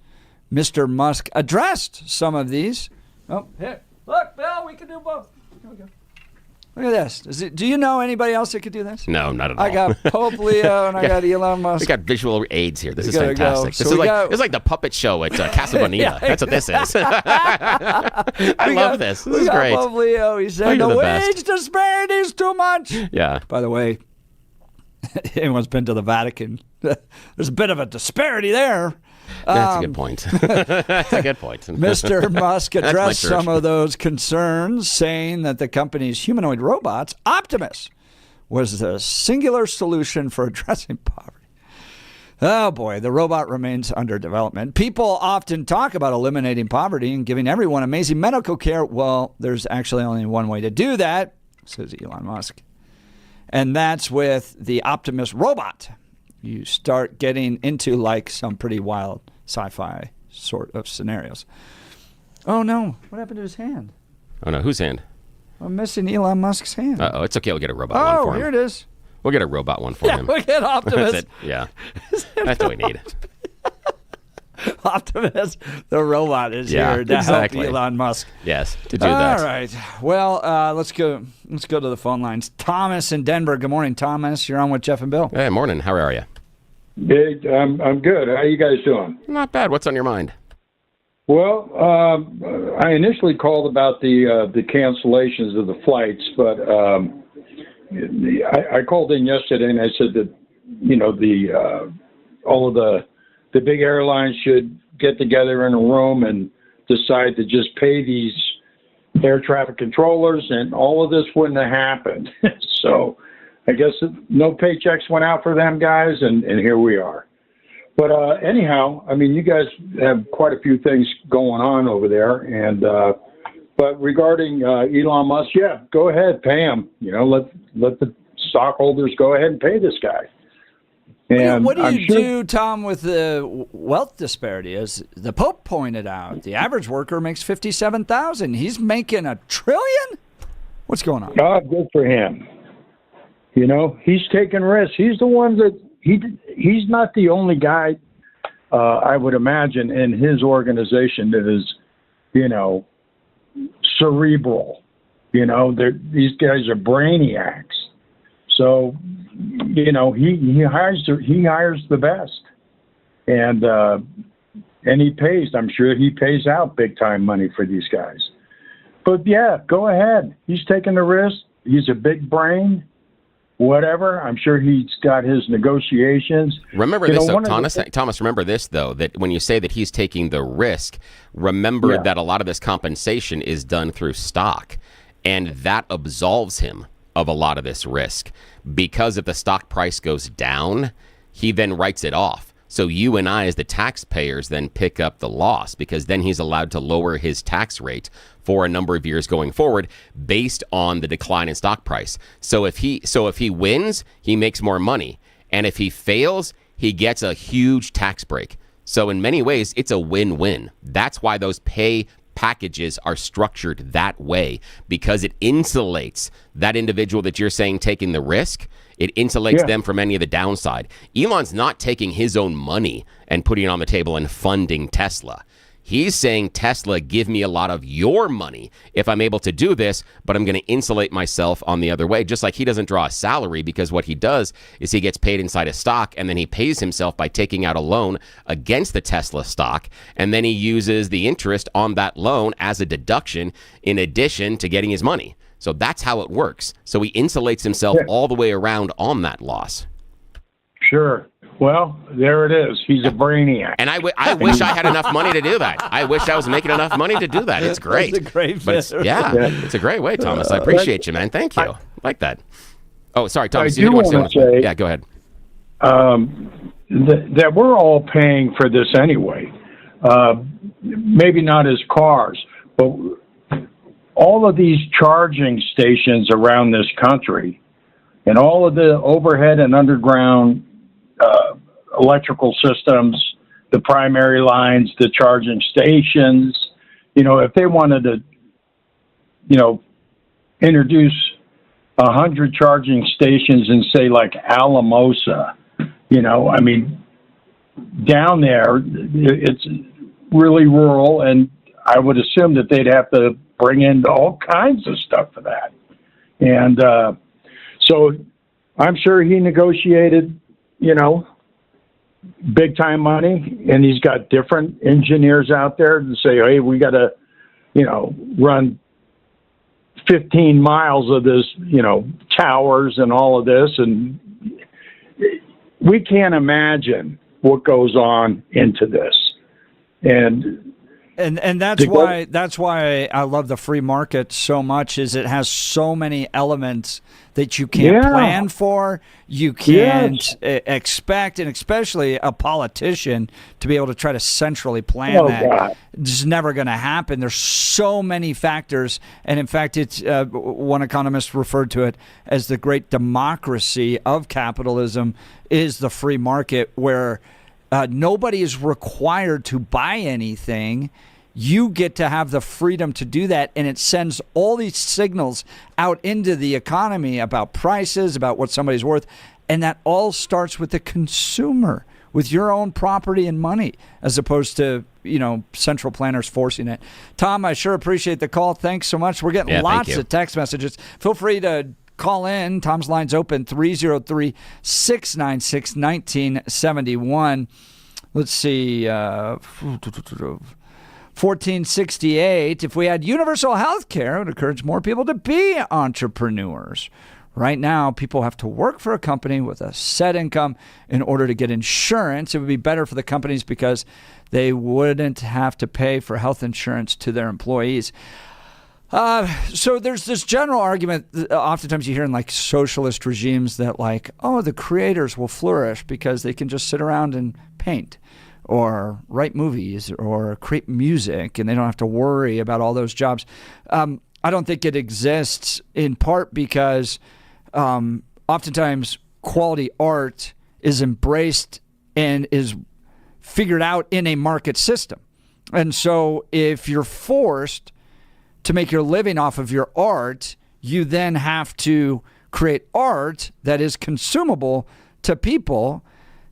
[SPEAKER 1] Mr. Musk addressed some of these. Oh, here. Look, Bill, we can do both. Here we go. Look at this. Do you know anybody else that could do this?
[SPEAKER 2] No, not at all.
[SPEAKER 1] I got Pope Leo and I got Elon Musk.
[SPEAKER 2] We got visual aids here. This is fantastic. This is like the puppet show at Casa Bonita. Yeah, that's what this is. I love this. This is great.
[SPEAKER 1] Pope Leo. He said the wage disparity is too much.
[SPEAKER 2] Yeah.
[SPEAKER 1] By the way, anyone's been to the Vatican, there's a bit of a disparity there.
[SPEAKER 2] That's a good point. That's a good point.
[SPEAKER 1] Mr. Musk addressed some of those concerns, saying that the company's humanoid robots, Optimus, was the singular solution for addressing poverty. Oh, boy, the robot remains under development. People often talk about eliminating poverty and giving everyone amazing medical care. Well, there's actually only one way to do that, says Elon Musk. And that's with the Optimus robot. You start getting into like some pretty wild sci-fi sort of scenarios. Oh, no. What happened to his hand?
[SPEAKER 2] Oh, no. Whose hand?
[SPEAKER 1] I'm missing Elon Musk's hand.
[SPEAKER 2] Uh-oh. It's okay. We'll get a robot one for him.
[SPEAKER 1] Oh, here it is.
[SPEAKER 2] We'll get a robot one for him.
[SPEAKER 1] We'll get Optimus.
[SPEAKER 2] That's it. Yeah. That's what we need.
[SPEAKER 1] Optimus, the robot, is here to help Elon Musk.
[SPEAKER 2] Yes, to do that.
[SPEAKER 1] All right. Well, let's go to the phone lines. Thomas in Denver. Good morning, Thomas. You're on with Jeff and Bill.
[SPEAKER 2] Hey, morning. How are you?
[SPEAKER 15] Hey, I'm good. How you guys doing?
[SPEAKER 2] Not bad. What's on your mind?
[SPEAKER 15] Well, I initially called about the cancellations of the flights, but I called in yesterday and I said that all of the big airlines should get together in a room and decide to just pay these air traffic controllers, and all of this wouldn't have happened. So I guess no paychecks went out for them guys, and here we are. But anyhow, I mean, you guys have quite a few things going on over there, and but regarding Elon Musk, yeah, go ahead, pay him. Let the stockholders go ahead and pay this guy. And
[SPEAKER 1] what do you do, Tom, with the wealth disparity? As the Pope pointed out, the average worker makes $57,000. He's making $1 trillion. What's going on?
[SPEAKER 15] Good for him. He's taking risks. He's the one that he's not the only guy, I would imagine, in his organization that is, cerebral. These guys are brainiacs. So, he hires the best, and he pays. I'm sure he pays out big time money for these guys. But yeah, go ahead. He's taking the risk. He's a big brain. Whatever. I'm sure he's got his negotiations.
[SPEAKER 2] Remember this, though, Thomas. Remember this, though, that when you say that he's taking the risk, remember that a lot of this compensation is done through stock, and that absolves him of a lot of this risk, because if the stock price goes down, he then writes it off. So you and I, as the taxpayers, then pick up the loss, because then he's allowed to lower his tax rate for a number of years going forward based on the decline in stock price. So if he wins, he makes more money, and if he fails, he gets a huge tax break. So in many ways, it's a win-win. That's why those pay packages are structured that way, because it insulates that individual that you're saying taking the risk. It insulates them from any of the downside. Elon's not taking his own money and putting it on the table and funding Tesla. He's saying, Tesla, give me a lot of your money if I'm able to do this, but I'm going to insulate myself on the other way. Just like he doesn't draw a salary, because what he does is he gets paid inside a stock, and then he pays himself by taking out a loan against the Tesla stock, and then he uses the interest on that loan as a deduction in addition to getting his money. So that's how it works. So he insulates himself all the way around on that loss.
[SPEAKER 15] Sure. Well, there it is. He's a brainiac.
[SPEAKER 2] And I wish I had enough money to do that. I wish I was making enough money to do that. It's great.
[SPEAKER 1] That's a great
[SPEAKER 2] but it's a great way, Thomas. I appreciate you, man. Thank you. I like that. Oh, sorry, Thomas.
[SPEAKER 15] I do want to say,
[SPEAKER 2] yeah, go ahead.
[SPEAKER 15] That we're all paying for this anyway. Maybe not as cars, but all of these charging stations around this country, and all of the overhead and underground electrical systems, the primary lines, the charging stations, if they wanted to, introduce 100 charging stations in, say, like Alamosa, down there, it's really rural, and I would assume that they'd have to bring in all kinds of stuff for that. And so I'm sure he negotiated, big time money, and he's got different engineers out there to say, hey, we got to, run 15 miles of this, towers and all of this. And we can't imagine what goes on into this.
[SPEAKER 1] And that's why I love the free market so much, is it has so many elements that you can't plan for, you can't expect, and especially a politician to be able to try to centrally plan that. God. It's never going to happen. There's so many factors, and in fact, it's one economist referred to it as the great democracy of capitalism is the free market, where nobody is required to buy anything. you get to have the freedom to do that, and it sends all these signals out into the economy about prices, about what somebody's worth, and that all starts with the consumer, with your own property and money, as opposed to, central planners forcing it. Tom, I sure appreciate the call. Thanks so much. We're getting lots of text messages. Feel free to call in. Tom's line's open, 303-696-1971. Let's see, 1468. If we had universal health care, it would encourage more people to be entrepreneurs. Right now, people have to work for a company with a set income in order to get insurance. It would be better for the companies because they wouldn't have to pay for health insurance to their employees. So there's this general argument that oftentimes you hear in like socialist regimes that the creators will flourish because they can just sit around and paint or write movies or create music and they don't have to worry about all those jobs. I don't think it exists, in part because oftentimes quality art is embraced and is figured out in a market system. And so if you're forced to make your living off of your art, you then have to create art that is consumable to people.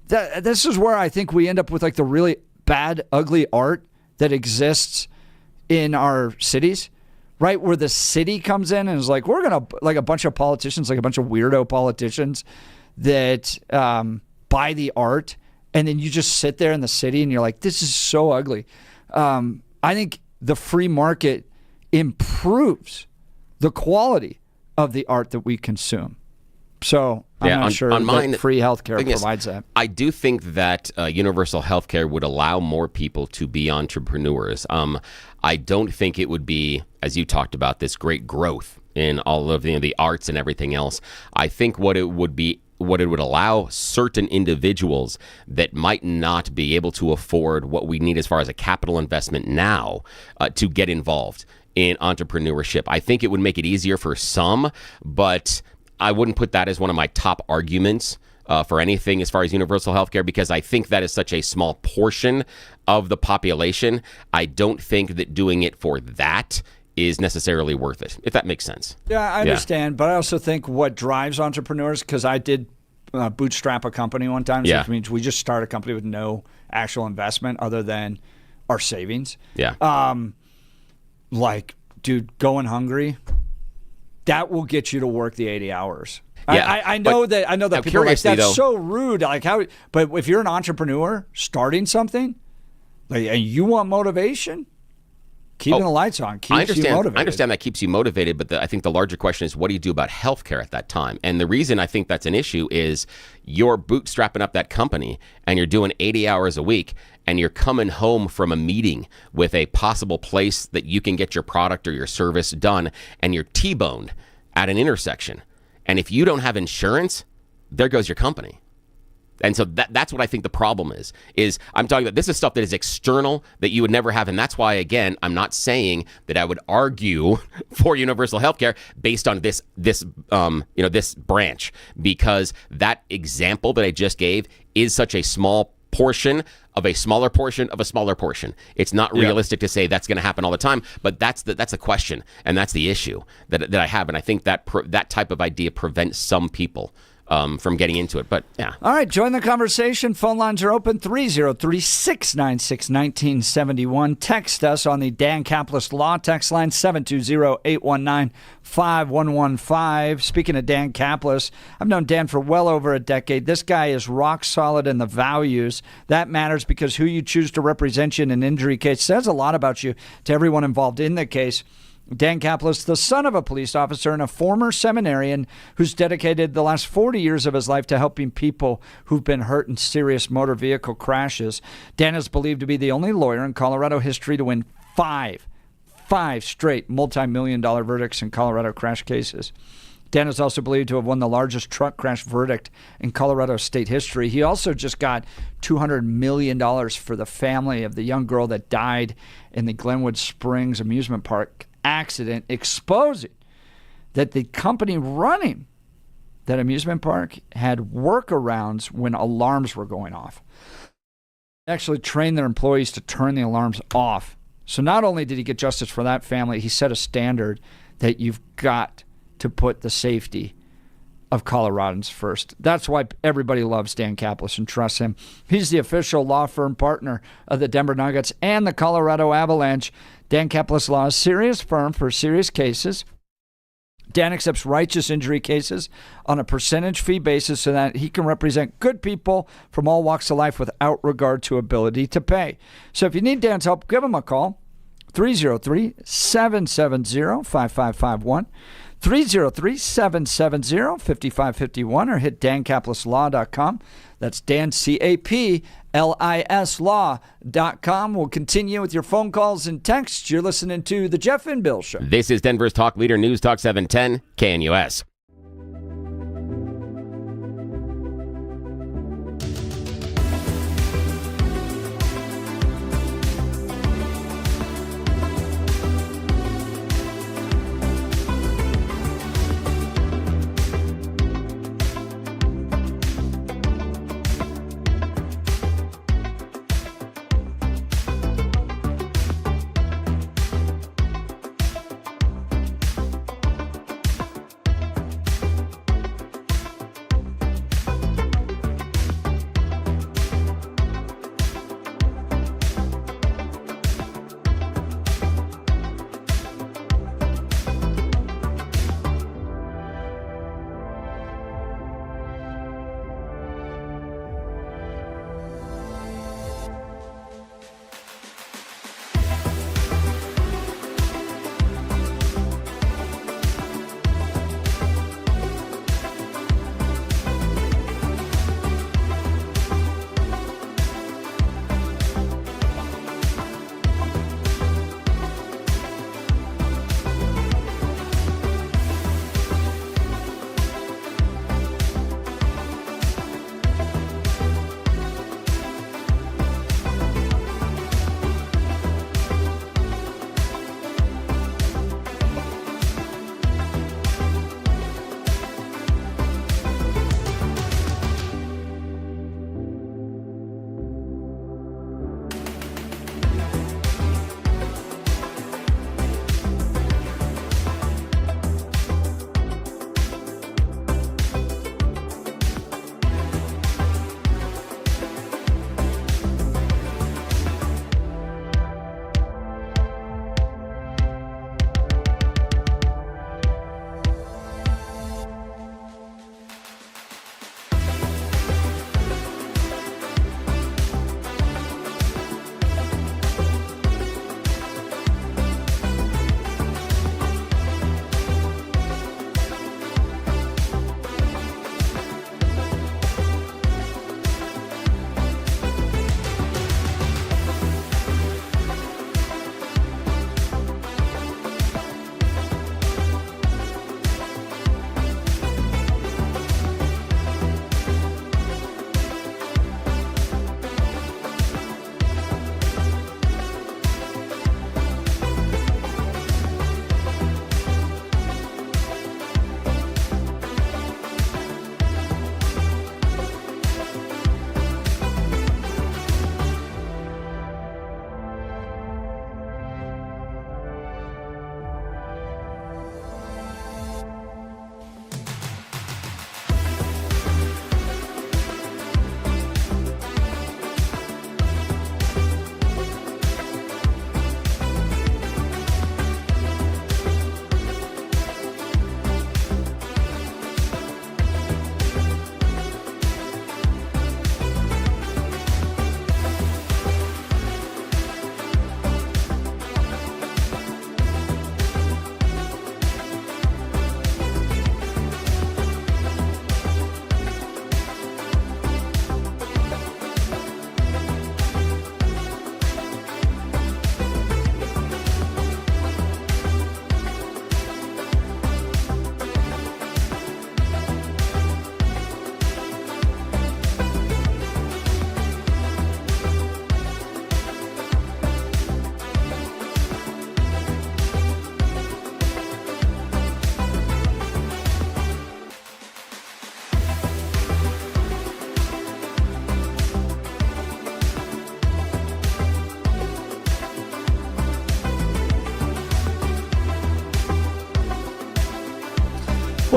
[SPEAKER 1] This is where I think we end up with like the really bad, ugly art that exists in our cities, right? Where the city comes in and is like, we're going to, like a bunch of politicians, like a bunch of weirdo politicians that buy the art. And then you just sit there in the city and you're like, this is so ugly. I think the free market improves the quality of the art that we consume. So I'm not sure that free healthcare provides that.
[SPEAKER 2] I do think that universal healthcare would allow more people to be entrepreneurs. I don't think it would be, as you talked about, this great growth in all of the arts and everything else. I think what it would allow certain individuals that might not be able to afford what we need as far as a capital investment now to get involved in entrepreneurship. I think it would make it easier for some, but I wouldn't put that as one of my top arguments for anything as far as universal healthcare, because I think that is such a small portion of the population. I don't think that doing it for that is necessarily worth it, if that makes sense.
[SPEAKER 1] Yeah, I understand, but I also think what drives entrepreneurs, because I did bootstrap a company one time, which means we just start a company with no actual investment other than our savings.
[SPEAKER 2] Yeah.
[SPEAKER 1] Dude, going hungry, that will get you to work the 80 hours.
[SPEAKER 2] Yeah,
[SPEAKER 1] I know that people are like, that's so rude. But if you're an entrepreneur starting something, and you want motivation, keeping the lights on keeps you motivated.
[SPEAKER 2] I understand that keeps you motivated, but I think the larger question is, what do you do about healthcare at that time? And the reason I think that's an issue is you're bootstrapping up that company and you're doing 80 hours a week and you're coming home from a meeting with a possible place that you can get your product or your service done, and you're T-boned at an intersection. And if you don't have insurance, there goes your company. And so that's what I think the problem is I'm talking about, this is stuff that is external that you would never have. And that's why, again, I'm not saying that I would argue for universal healthcare based on this branch, because that example that I just gave is such a small portion of a smaller portion of a smaller portion. It's not realistic to say that's going to happen all the time, but that's the question, and that's the issue that I have. And I think that that type of idea prevents some people from getting into it. But yeah.
[SPEAKER 1] All right, join the conversation. Phone lines are open, 303-696-1971. Text us on the Dan Caplis Law text line, 720-819-5115. Speaking of Dan Caplis, I've known Dan for well over a decade. This guy is rock solid in the values. That matters because who you choose to represent you in an injury case says a lot about you to everyone involved in the case. Dan Caplis, the son of a police officer and a former seminarian who's dedicated the last 40 years of his life to helping people who've been hurt in serious motor vehicle crashes. Dan is believed to be the only lawyer in Colorado history to win five straight multi-million-dollar verdicts in Colorado crash cases. Dan is also believed to have won the largest truck crash verdict in Colorado state history. He also just got $200 million for the family of the young girl that died in the Glenwood Springs amusement park accident, exposing that the company running that amusement park had workarounds when alarms were going off. They actually trained their employees to turn the alarms off So not only did he get justice for that family, he set a standard that you've got to put the safety of Coloradans first. That's why everybody loves Dan Caplis and trusts him. He's the official law firm partner of the Denver Nuggets and the Colorado Avalanche. Dan Caplis Law is a serious firm for serious cases. Dan accepts righteous injury cases on a percentage fee basis so that he can represent good people from all walks of life without regard to ability to pay. So if you need Dan's help, give him a call, 303-770-5551. 303-770-5551 or hit dancaplislaw.com. That's Dan, C-A-P-L-I-S law.com. We'll continue with your phone calls and texts. You're listening to The Jeff and Bill Show.
[SPEAKER 2] This is Denver's Talk Leader News Talk 710 KNUS.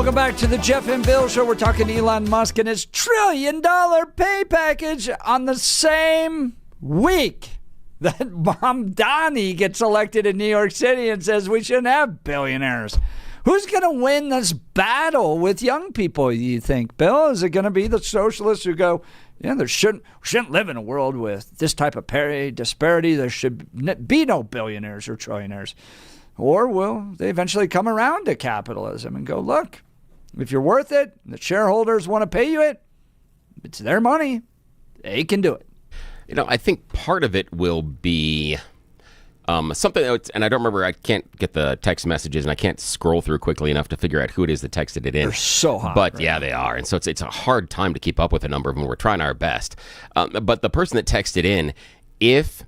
[SPEAKER 1] Welcome back to the Jeff and Bill Show. We're talking Elon Musk and his $1 trillion pay package on the same week that Mom Donnie gets elected in New York City and says we shouldn't have billionaires. Who's going to win this battle with young people, you think, Bill? Is it going to be the socialists who go, we shouldn't live in a world with this type of pay disparity. There should be no billionaires or trillionaires. Or will they eventually come around to capitalism and go, look, if you're worth it, the shareholders want to pay you it's their money. They can do it.
[SPEAKER 2] I think part of it will be something, and I don't remember, I can't get the text messages, and I can't scroll through quickly enough to figure out who it is that texted it in.
[SPEAKER 1] They're so hot.
[SPEAKER 2] But yeah, they are. And so it's a hard time to keep up with a number of them. We're trying our best. But the person that texted in, if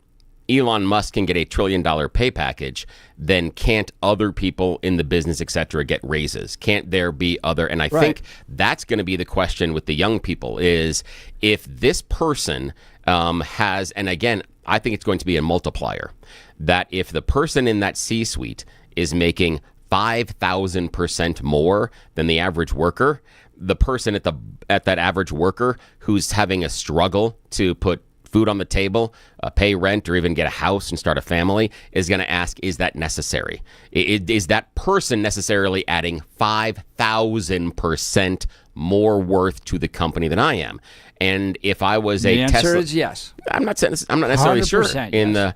[SPEAKER 2] Elon Musk can get a $1 trillion pay package, then can't other people in the business, et cetera, get raises? Can't there be other? And I think that's going to be the question with the young people is if this person has, and again, I think it's going to be a multiplier, that if the person in that C-suite is making 5,000% more than the average worker, the person at that average worker who's having a struggle to put food on the table, pay rent, or even get a house and start a family is going to ask, is that necessary? Is that person necessarily adding 5,000% more worth to the company than I am? And if I was a Tesla,
[SPEAKER 1] the answer is yes.
[SPEAKER 2] I'm not necessarily sure in the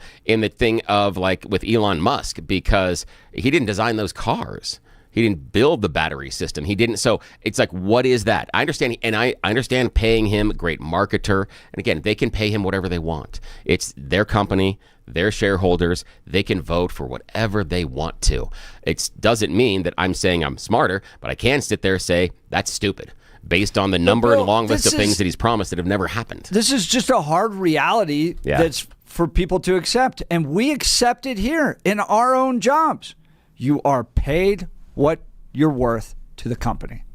[SPEAKER 2] thing of like with Elon Musk, because he didn't design those cars. He didn't build the battery system. He didn't. So it's like, what is that? I understand. And I understand paying him, great marketer. And again, they can pay him whatever they want. It's their company, their shareholders. They can vote for whatever they want to. It doesn't mean that I'm saying I'm smarter, but I can sit there and say that's stupid based on the number and long list of things that he's promised that have never happened.
[SPEAKER 1] This is just a hard reality that's for people to accept. And we accept it here in our own jobs. You are paid what you're worth to the company.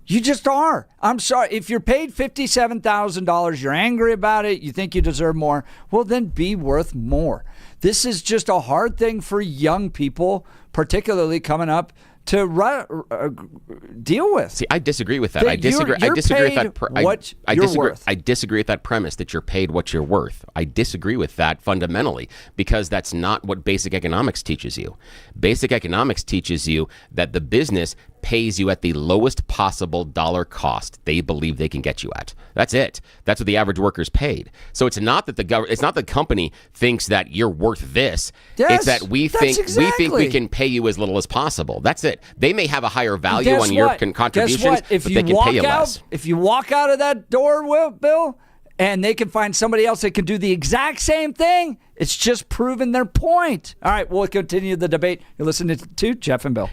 [SPEAKER 1] You just are. I'm sorry. If you're paid $57,000, you're angry about it, you think you deserve more, well, then be worth more. This is just a hard thing for young people, particularly coming up, to deal with.
[SPEAKER 2] See, I disagree with that. I disagree with that. I disagree with that premise that you're paid what you're worth. I disagree with that fundamentally because that's not what basic economics teaches you. Basic economics teaches you that the business pays you at the lowest possible dollar cost they believe they can get you at. That's it. That's what the average worker's paid. So it's not that it's not the company thinks that you're worth this.
[SPEAKER 1] Yes,
[SPEAKER 2] it's that we think we can pay you as little as possible. That's it. They may have a higher value on your contributions, but they can pay you less.
[SPEAKER 1] If you walk out of that door, Bill, and they can find somebody else that can do the exact same thing, it's just proving their point. All right, we'll continue the debate. You're listening to Jeff and Bill.